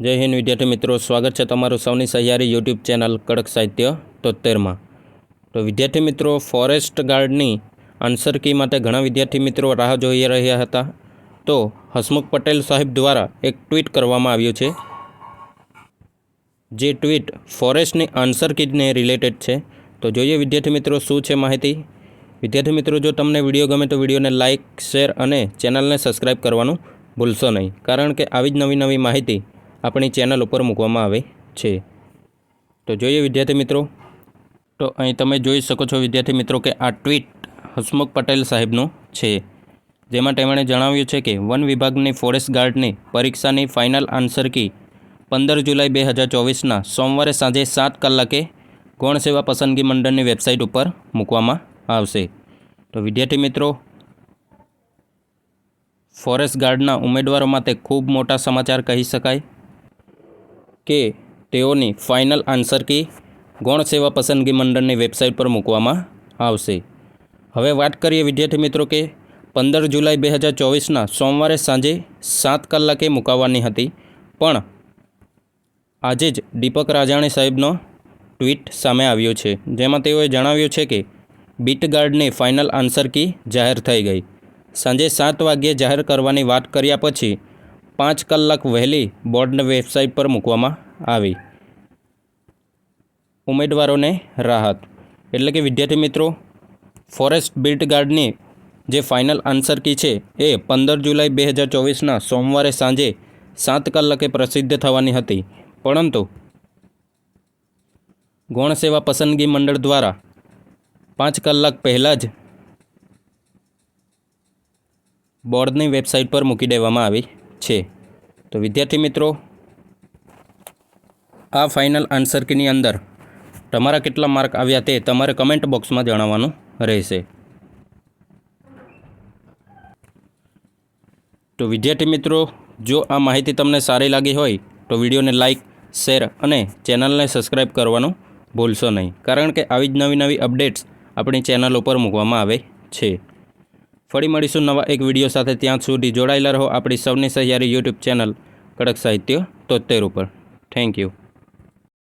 जय हिंद विद्यार्थी मित्रों, स्वागत है तमारू सौनी सहियारी यूट्यूब चैनल कड़क साहित्य 73 में। तो विद्यार्थी मित्रों, फॉरेस्ट गार्डनी आंसर की माटे घणा विद्यार्थी मित्रों राह जोई रह्या हता। तो हसमुख पटेल साहेब द्वारा एक ट्वीट करवामां आव्युं छे, जे ट्वीट फॉरेस्टनी आंसर की ने रिलेटेड है। तो जोईए विद्यार्थी मित्रों शुं छे माहिती। विद्यार्थी मित्रों, जो तमने विडियो गमे तो विडियो ने लाइक, शेर अने चेनल ने सब्सक्राइब करवानुं भूलशो नहीं, कारण के आवी ज नवी नवी माहिती अपनी चेनल पर मूकवामां आवे छे। तो जोईए विद्यार्थी मित्रों, तो अहीं तमे जोई शको छो विद्यार्थी मित्रों के आ ट्वीट हसमुख पटेल साहेबनुं छे, जेमां તેમણે જણાવ્યું છે કે વન વિભાગની ફોરેસ્ટ ગાર્ડની પરીક્ષાની ફાઇનલ આન્સર કી 15 જુલાઈ 2024ના સોમવારે સાંજે 7 કલાકે ગૌણ સેવા પસંદગી મંડળની વેબસાઇટ ઉપર મૂકવામાં આવશે। તો વિદ્યાર્થી મિત્રો, ફોરેસ્ટ ગાર્ડના ઉમેદવારો માટે ખૂબ મોટા સમાચાર કહી શકાય કે તેઓની ફાઇનલ આન્સર કી ગૌણ સેવા પસંદગી મંડળની વેબસાઇટ પર મૂકવામાં આવશે। હવે વાત કરીએ વિદ્યાર્થી મિત્રો કે 15 જુલાઈ 2024ના સોમવારે સાંજે 7 કલાકે મૂકવાની હતી, પણ આજે જ દીપક રાજાણી સાહેબનો ટ્વીટ સામે આવ્યો છે, જેમાં તેઓએ જણાવ્યું છે કે બીટ ગાર્ડની ફાઇનલ આન્સર કી જાહેર થઈ ગઈ। સાંજે 7 વાગ્યે જાહેર કરવાની વાત કર્યા પછી 5 કલાક વહેલી બોર્ડની વેબસાઇટ પર મૂકવામાં આવી। ઉમેદવારોને રાહત એટલે કે વિદ્યાર્થી મિત્રો, ફોરેસ્ટ બીટ ગાર્ડની જે ફાઇનલ આન્સર કી છે એ 15 જુલાઈ 2024ના સોમવારે સાંજે 7 કલાકે પ્રસિદ્ધ થવાની હતી, પરંતુ ગૌણ સેવા પસંદગી મંડળ દ્વારા 5 કલાક પહેલાં જ બોર્ડની વેબસાઇટ પર મૂકી દેવામાં આવી છે। તો વિદ્યાર્થી મિત્રો, આ ફાઇનલ આન્સર કીની અંદર તમારા કેટલા માર્ક આવ્યા તે તમારે કમેન્ટ બોક્સમાં જણાવવાનું રહેશે। તો વિદ્યાર્થી મિત્રો, જો આ માહિતી તમને સારી લાગી હોય તો વિડીયોને લાઇક, શેર અને ચેનલને સબસ્ક્રાઈબ કરવાનું ભૂલશો નહીં, કારણ કે આવી જ નવી નવી અપડેટ્સ આપણી ચેનલ ઉપર મૂકવામાં આવે છે। ફરી મળીશું નવા એક વિડીયો સાથે, ત્યાં સુધી જોડાયેલા રહો આપણી સૌની સહિયારી યુટ્યુબ ચેનલ કડક સાહિત્ય 73 ઉપર। Thank you.